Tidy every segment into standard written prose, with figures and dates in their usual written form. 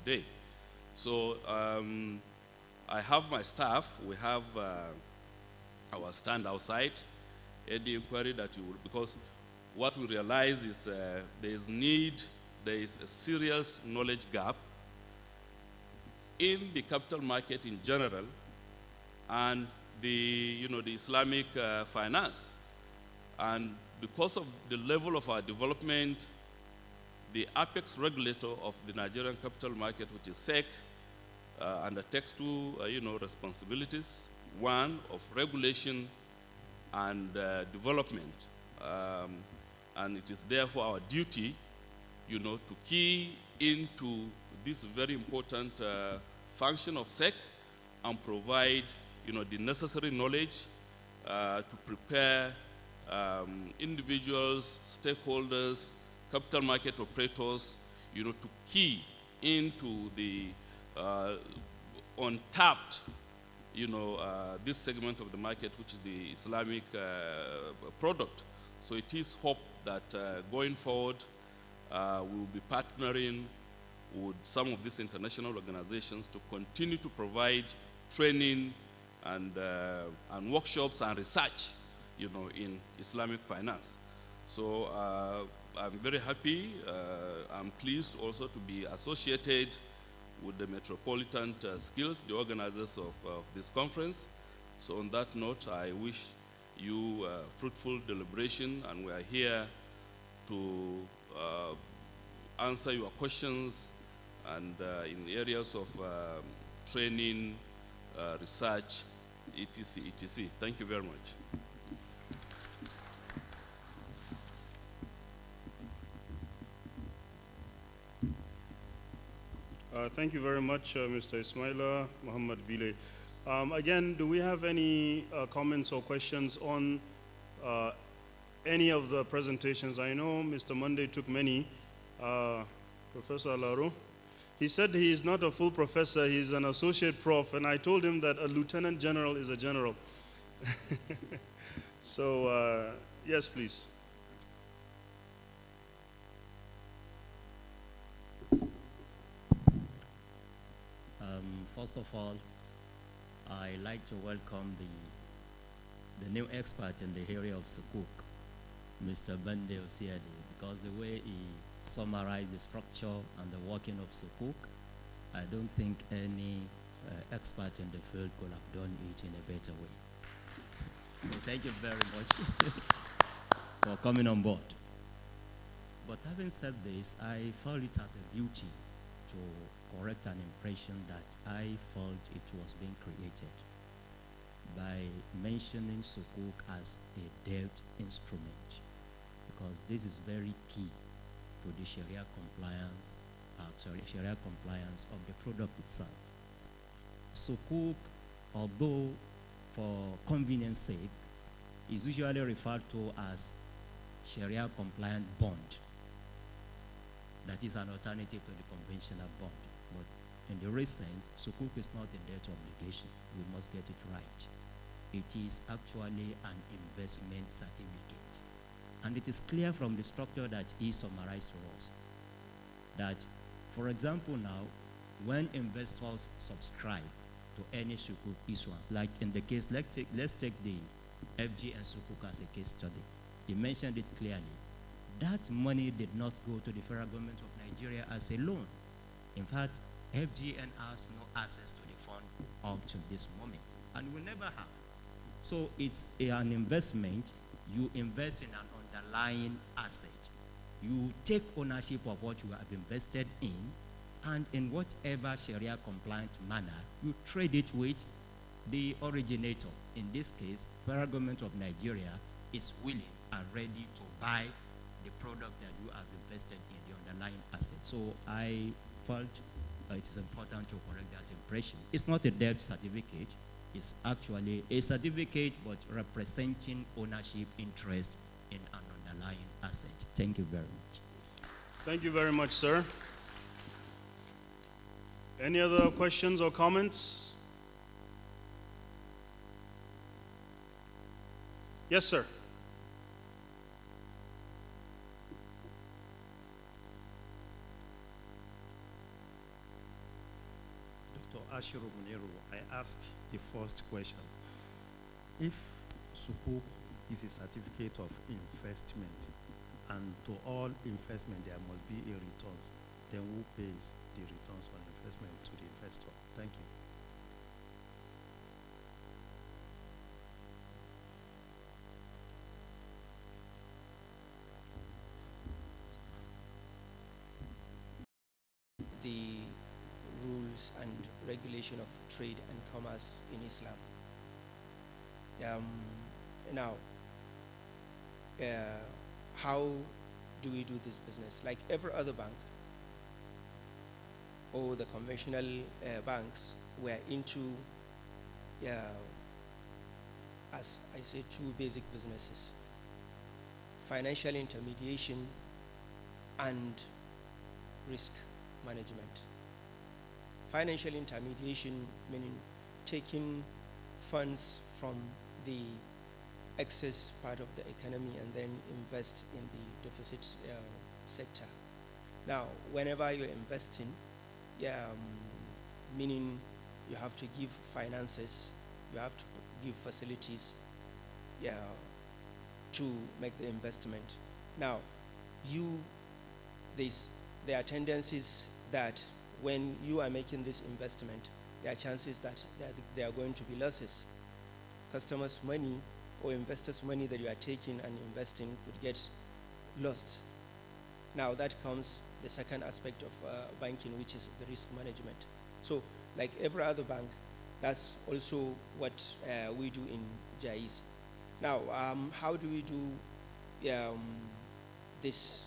today. So I have my staff. We have our stand outside any inquiry that you will, because what we realize is there is a serious knowledge gap in the capital market in general and the Islamic finance. And because of the level of our development, the apex regulator of the Nigerian capital market, which is SEC, undertakes two responsibilities: one of regulation and development. And it is therefore our duty, to key into this very important function of SEC and provide, the necessary knowledge to prepare individuals, stakeholders, capital market operators, to key into the untapped, this segment of the market, which is the Islamic product. So it is hope that going forward, we will be partnering with some of these international organizations to continue to provide training and workshops and research, in Islamic finance. So I'm very happy. I'm pleased also to be associated with the Metropolitan Skills, the organizers of this conference. So on that note, I wish you fruitful deliberation, and we are here to answer your questions and in areas of training, research, etc., etc. Thank you very much. Thank you very much, Mr. Ismaila Muhammad Vile. Again, do we have any comments or questions on any of the presentations? I know Mr. Monday took many. Professor Alaro, he said he is not a full professor, he's an associate prof, and I told him that a lieutenant general is a general. So, yes, please. First of all, I like to welcome the new expert in the area of Sukuk, Mr. Bande Osiadi, because the way he summarized the structure and the working of Sukuk, I don't think any expert in the field could have done it in a better way. So thank you very much for coming on board. But having said this, I felt it as a duty to correct an impression that I felt it was being created by mentioning Sukuk as a debt instrument, because this is very key to the Sharia compliance, Sharia compliance of the product itself. Sukuk, although for convenience sake, is usually referred to as Sharia compliant bond. That is an alternative to the conventional bond. But in the real sense, Sukuk is not a debt obligation. We must get it right. It is actually an investment certificate. And it is clear from the structure that he summarized to us that, for example now, when investors subscribe to any Sukuk issuance, like in the case, let's take the FG and Sukuk as a case study. He mentioned it clearly. That money did not go to the federal government of Nigeria as a loan. In fact, FGN has no access to the fund up to this moment, and will never have. So it's an investment. You invest in an underlying asset. You take ownership of what you have invested in, and in whatever Sharia compliant manner, you trade it with the originator. In this case, federal government of Nigeria is willing and ready to buy the product that you have invested in the underlying asset. So I felt it is important to correct that impression. It's not a debt certificate. It's actually a certificate, but representing ownership interest in an underlying asset. Thank you very much. Thank you very much, sir. Any other questions or comments? Yes, sir. Dr. Ashiru Muniru, I asked the first question. If Sukuk is a certificate of investment, and to all investment there must be a returns, then who pays the returns on investment to the investor? Thank you. The rules and regulation of trade and commerce in Islam. Now, how do we do this business? Like every other bank, or the conventional banks, we're into, as I say, two basic businesses: financial intermediation and risk management. Financial intermediation meaning taking funds from the excess part of the economy and then invest in the deficit sector. Now, whenever you're investing, meaning you have to give finances, you have to give facilities, to make the investment. Now, there are tendencies that when you are making this investment, there are chances that there are going to be losses. Customers' money or investors' money that you are taking and investing could get lost. Now that comes the second aspect of banking, which is the risk management. So like every other bank, that's also what we do in Jaiz. Now, how do we do this?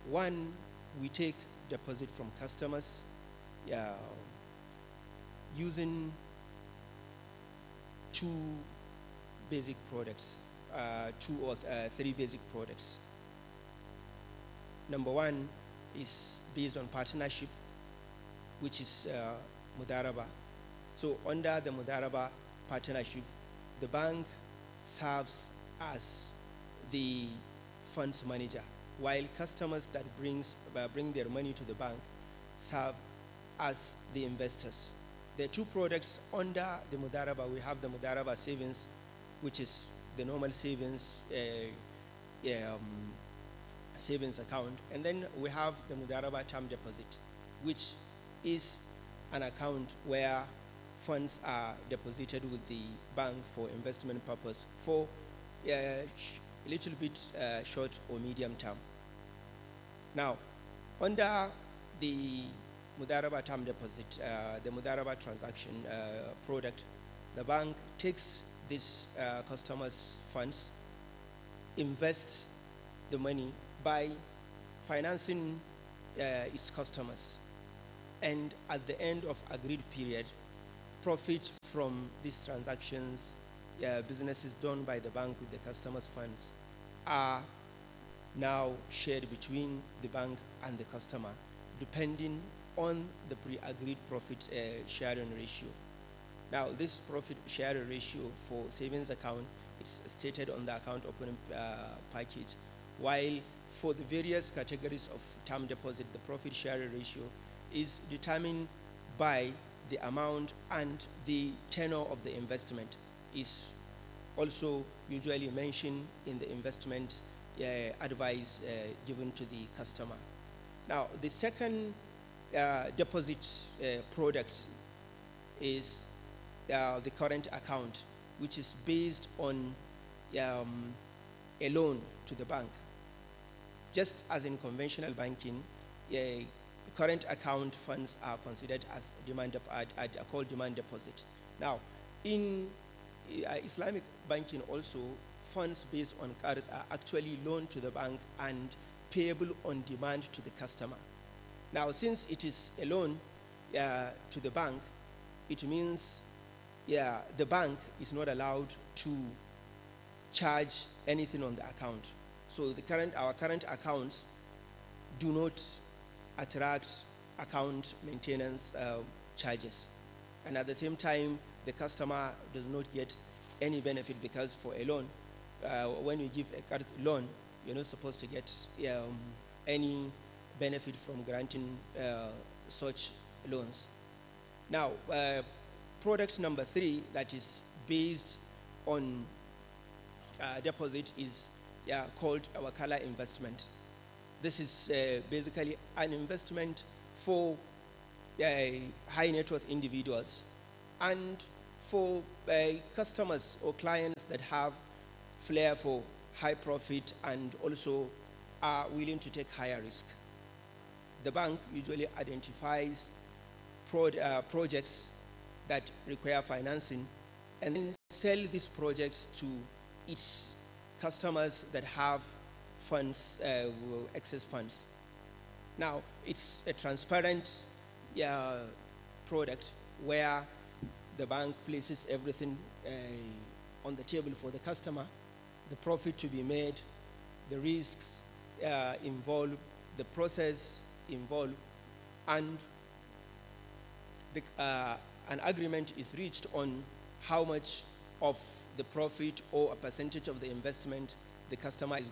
One, we take deposit from customers using two basic products, two or three basic products. Number one is based on partnership, which is Mudaraba. So under the Mudaraba partnership, the bank serves as the funds manager, while customers that bring their money to the bank serve as the investors. There are two products under the Mudaraba. We have the Mudaraba savings, which is the normal savings savings account, and then we have the Mudaraba term deposit, which is an account where funds are deposited with the bank for investment purpose for a little bit short or medium term. Now, under the Mudaraba term deposit, the Mudaraba transaction product, the bank takes this customer's funds, invests the money by financing its customers, and at the end of agreed period, profit from these transactions, businesses done by the bank with the customer's funds, are now shared between the bank and the customer, depending on the pre-agreed profit sharing ratio. Now, this profit sharing ratio for savings account is stated on the account opening package, while for the various categories of term deposit, the profit sharing ratio is determined by the amount, and the tenor of the investment is also usually mentioned in the investment advice given to the customer. Now, the second deposit product is the current account, which is based on a loan to the bank. Just as in conventional banking, current account funds are considered as called demand deposit. Now, in Islamic banking also, funds based on current are actually loaned to the bank and payable on demand to the customer. Now, since it is a loan to the bank, it means the bank is not allowed to charge anything on the account. So our current accounts do not attract account maintenance charges. And at the same time, the customer does not get any benefit, because for a loan, when you give a card loan, you're not supposed to get any benefit from granting such loans. Now, product number 3 that is based on deposit is called our color investment. This is basically an investment for high net worth individuals and for customers or clients that have flair for high profit and also are willing to take higher risk. The bank usually identifies projects that require financing and then sell these projects to its customers that have funds, excess funds. Now, it's a transparent product where the bank places everything on the table for the customer, the profit to be made, the risks involved, the process involved, and an agreement is reached on how much of the profit or a percentage of the investment the customer is